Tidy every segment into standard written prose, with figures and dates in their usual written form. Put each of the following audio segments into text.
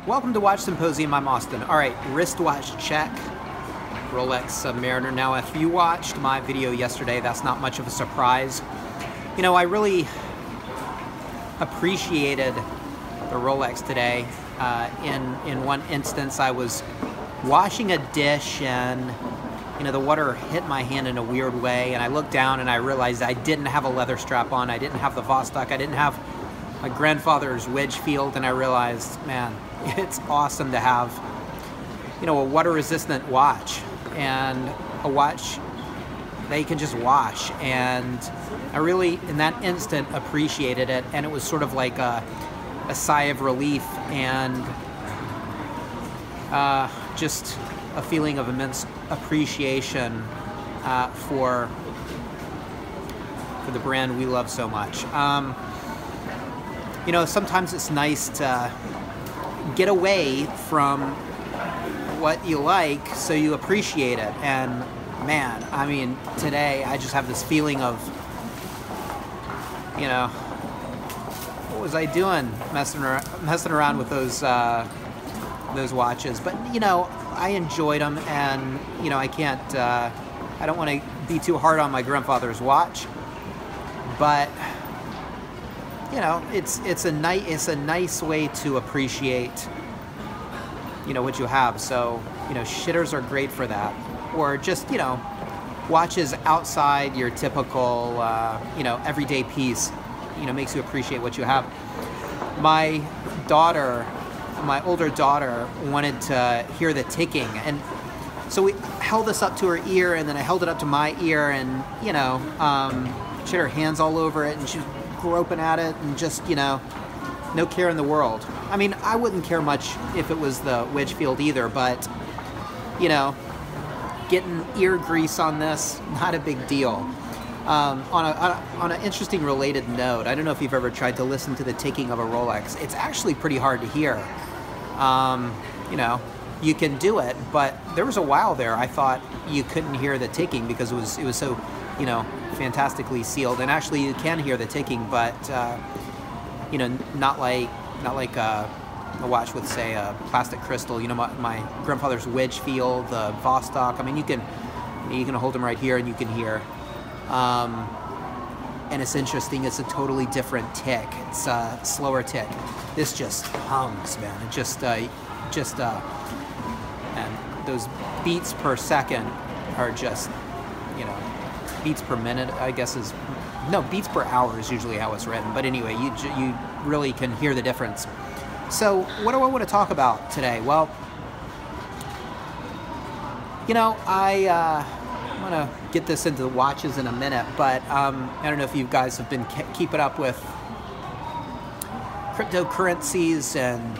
Welcome to Watch Symposium. I'm Austin. All right, wristwatch check. Rolex Submariner. Now, if you watched my video yesterday, that's not much of a surprise. You know, I really appreciated the Rolex today. In one instance, I was washing a dish and, you know, the water hit my hand in a weird way, and I looked down and I realized I didn't have a leather strap on. I didn't have the Vostok. I didn't have my grandfather's Wedgfield, and I realized, man, it's awesome to have, you know, a water-resistant watch and a watch that you can just wash. And I really, in that instant, appreciated it, and it was sort of like a sigh of relief and just a feeling of immense appreciation for the brand we love so much. You know, sometimes it's nice to get away from what you like so you appreciate it. And man, I mean, today I just have this feeling of, you know, what was I doing messing around with those watches? But, you know, I enjoyed them, and, you know, I can't, I don't want to be too hard on my grandfather's watch, but, you know, it's a nice way to appreciate, you know, what you have. So, you know, shitters are great for that, or just, you know, watches outside your typical, you know, everyday piece. You know, makes you appreciate what you have. My older daughter wanted to hear the ticking, and so we held this up to her ear, and then I held it up to my ear, and, you know, she had her hands all over it, and she was groping at it, and just, you know, no care in the world. I mean, I wouldn't care much if it was the Wedgfield either, but, you know, getting ear grease on this, not a big deal. On an interesting related note, I don't know if you've ever tried to listen to the ticking of a Rolex. It's actually pretty hard to hear. You know, you can do it, but there was a while there I thought you couldn't hear the ticking because it was so, you know, fantastically sealed. And actually you can hear the ticking, but you know, not like a watch with, say, a plastic crystal. You know, my grandfather's Wedgfield, the Vostok. I mean, you can hold them right here and you can hear. And it's interesting, it's a totally different tick. It's a slower tick. This just hums, man. It just and those beats per second are just, you know, beats per minute, I guess beats per hour is usually how it's written. But anyway, you really can hear the difference. So what do I want to talk about today? Well, you know, I'm going to get this into the watches in a minute, but I don't know if you guys have been keeping up with cryptocurrencies and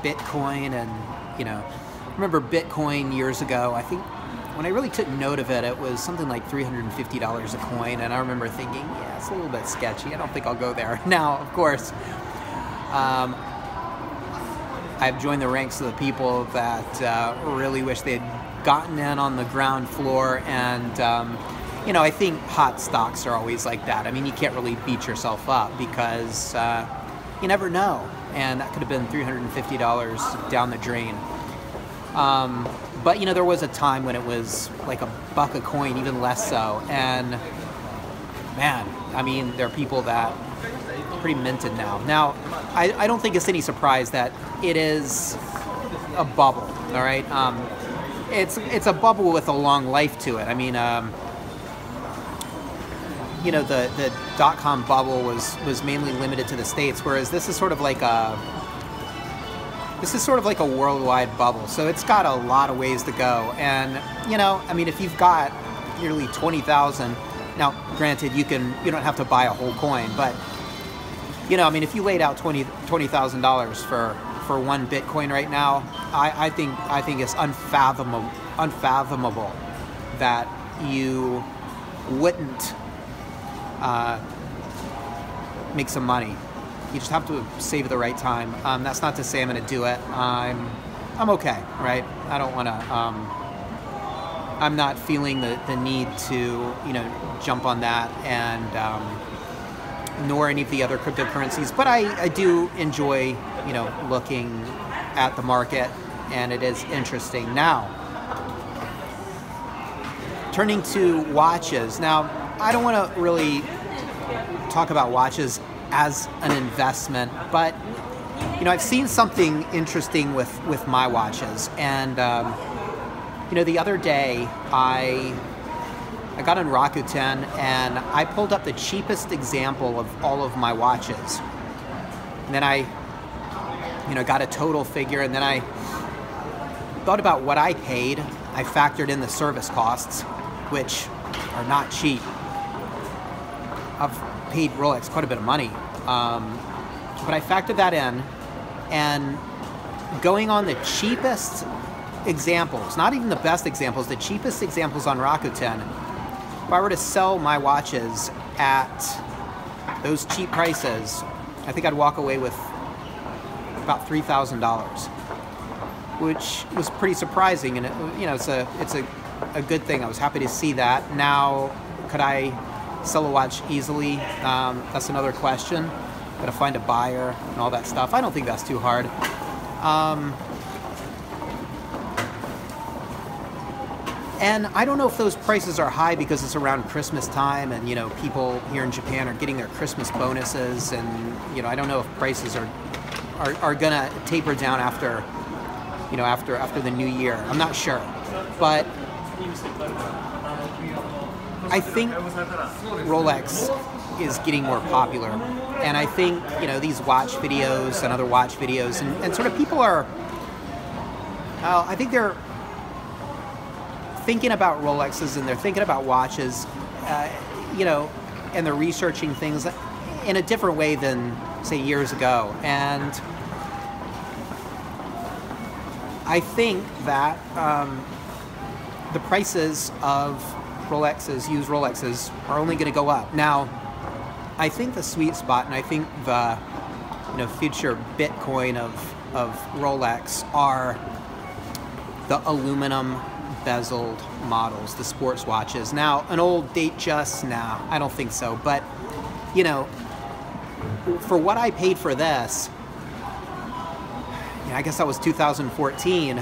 Bitcoin, and, you know, I remember Bitcoin years ago. I think when I really took note of it, it was something like $350 a coin, and I remember thinking, yeah, it's a little bit sketchy. I don't think I'll go there. Now, of course, I've joined the ranks of the people that really wish they'd gotten in on the ground floor, and you know, I think hot stocks are always like that. I mean, you can't really beat yourself up because you never know, and that could have been $350 down the drain. But, you know, there was a time when it was like $1 a coin, even less so, and man, I mean, there are people that are pretty minted now. Now, I don't think it's any surprise that it is a bubble, all right? It's a bubble with a long life to it. I mean, you know, the .com bubble was mainly limited to the States, whereas this is sort of like a worldwide bubble. So it's got a lot of ways to go. And, you know, I mean, if you've got nearly 20,000, now granted, you don't have to buy a whole coin, but, you know, I mean, if you laid out $20,000 for one Bitcoin right now, I think it's unfathomable that you wouldn't make some money. You just have to save at the right time. That's not to say I'm going to do it. I'm okay, right? I don't want to. I'm not feeling the need to, you know, jump on that, and nor any of the other cryptocurrencies. But I do enjoy, looking at the market, and it is interesting. Now, turning to watches. Now, I don't want to really talk about watches as an investment, but I've seen something interesting with my watches, and the other day I got on Rakuten and I pulled up the cheapest example of all of my watches, and then I got a total figure, and then I thought about what I paid. I factored in the service costs, which are not cheap. I've paid Rolex quite a bit of money, but I factored that in, and going on the cheapest examples, not even the best examples, the cheapest examples on Rakuten, if I were to sell my watches at those cheap prices, I think I'd walk away with about $3,000, which was pretty surprising, and it's a good thing. I was happy to see that. Now, could I sell a watch easily? That's another question. Gotta find a buyer and all that stuff. I don't think that's too hard. And I don't know if those prices are high because it's around Christmas time, and people here in Japan are getting their Christmas bonuses, and I don't know if prices are gonna taper down after after the new year. I'm not sure, but I think Rolex is getting more popular, and I think these watch videos and other watch videos and sort of people are I think they're thinking about Rolexes, and they're thinking about watches, and they're researching things in a different way than, say, years ago. And I think that the prices of Rolexes, used Rolexes, are only going to go up. Now, I think the sweet spot, and I think the future Bitcoin of Rolex are the aluminum bezeled models, the sports watches. Now, an old Datejust, nah, I don't think so. But for what I paid for this, I guess that was 2014.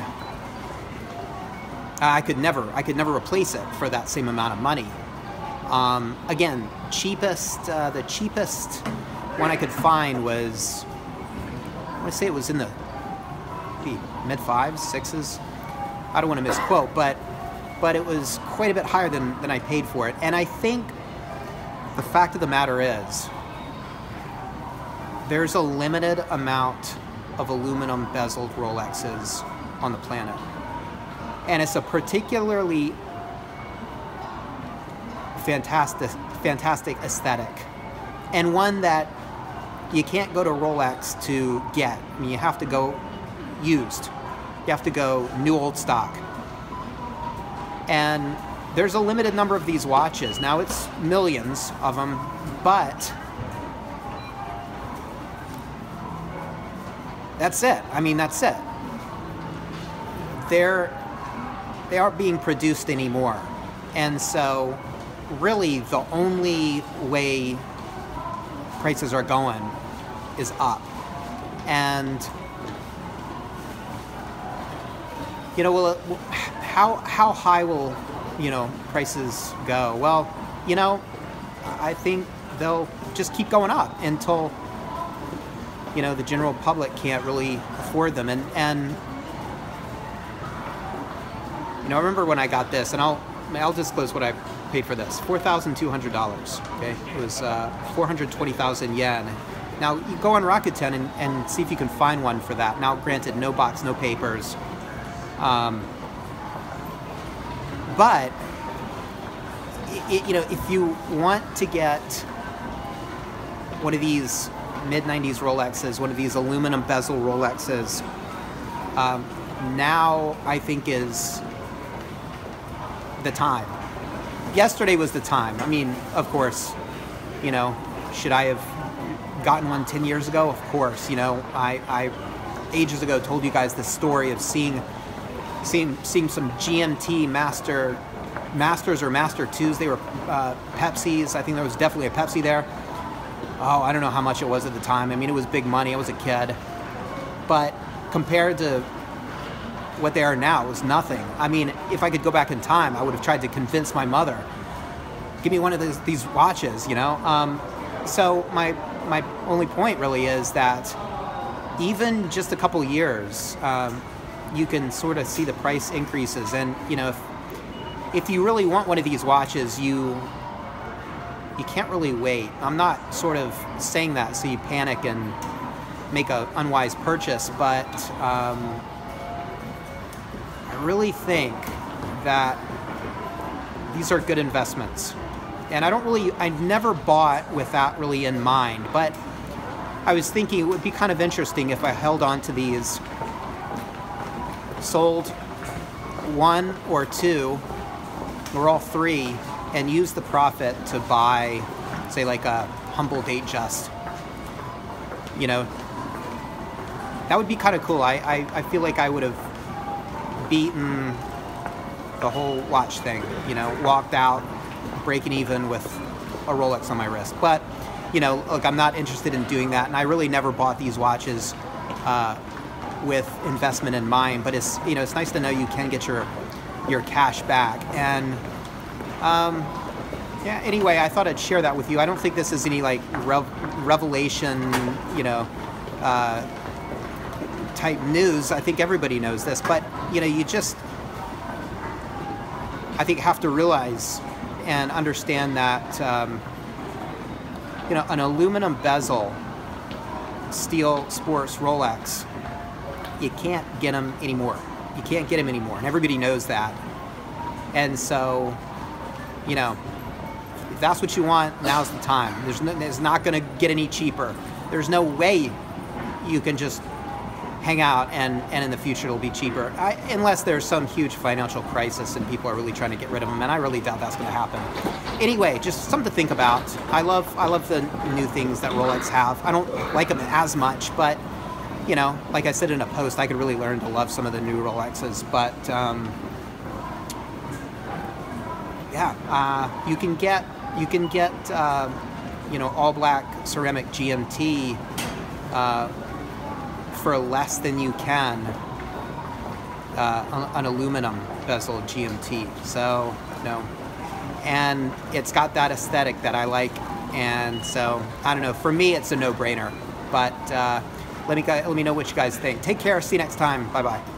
I could never replace it for that same amount of money. Again, the cheapest one I could find was, I want to say it was in the mid 5s, 6s. I don't want to misquote, but it was quite a bit higher than I paid for it. And I think the fact of the matter is, there's a limited amount of aluminum bezeled Rolexes on the planet. And it's a particularly fantastic aesthetic, and one that you can't go to Rolex to get. I mean, you have to go used. You have to go new old stock. And there's a limited number of these watches. Now, it's millions of them, but that's it. I mean, that's it. They aren't being produced anymore. And so really the only way prices are going is up. And how high will prices go? Well, I think they'll just keep going up until the general public can't really afford them. And I remember when I got this, and I'll disclose what I paid for this: $4,200. Okay, it was 420,000 yen. Now you go on Rakuten and see if you can find one for that. Now, granted, no box, no papers, but if you want to get one of these mid-90s Rolexes, one of these aluminum bezel Rolexes, now I think is the time. Yesterday was the time. I mean, of course, should I have gotten one 10 years ago? Of course. I ages ago told you guys the story of seeing some GMT Masters or Master 2s. They were Pepsis. I think there was definitely a Pepsi there. Oh, I don't know how much it was at the time. I mean, it was big money. I was a kid. but compared to what they are now, it was nothing. I mean, if I could go back in time, I would have tried to convince my mother, give me one of these watches, you know? So my only point really is that even just a couple years, you can sort of see the price increases. And, you know, if you really want one of these watches, you can't really wait. I'm not sort of saying that so you panic and make an unwise purchase, but I really think that these are good investments. And I've never bought with that really in mind, but I was thinking it would be kind of interesting if I held on to these, sold one or two, or all three, and used the profit to buy, say, like a humble Datejust. You know, that would be kind of cool. I feel like I would have beaten the whole watch thing, you know, walked out breaking even with a Rolex on my wrist. But, you know, look, I'm not interested in doing that, and I really never bought these watches with investment in mind. But it's, you know, it's nice to know you can get your cash back. And yeah, anyway, I thought I'd share that with you. I don't think this is any like revelation, you know, type news. I think everybody knows this, but you know, you just, I think, have to realize and understand that you know, an aluminum bezel steel sports Rolex, you can't get them anymore. You can't get them anymore, and everybody knows that. And so, you know, if that's what you want, now's the time. It's not going to get any cheaper. There's no way you can just hang out and in the future it'll be cheaper, unless there's some huge financial crisis and people are really trying to get rid of them, and I really doubt that's going to happen. Anyway, just something to think about. I love the new things that Rolex have. I don't like them as much, but you know, like I said in a post, I could really learn to love some of the new Rolexes. But yeah, you can get you know, all black ceramic GMT for less than you can an aluminum bezel GMT. So, you know, and it's got that aesthetic that I like, and so I don't know. For me, it's a no-brainer. But let me know what you guys think. Take care. See you next time. Bye bye.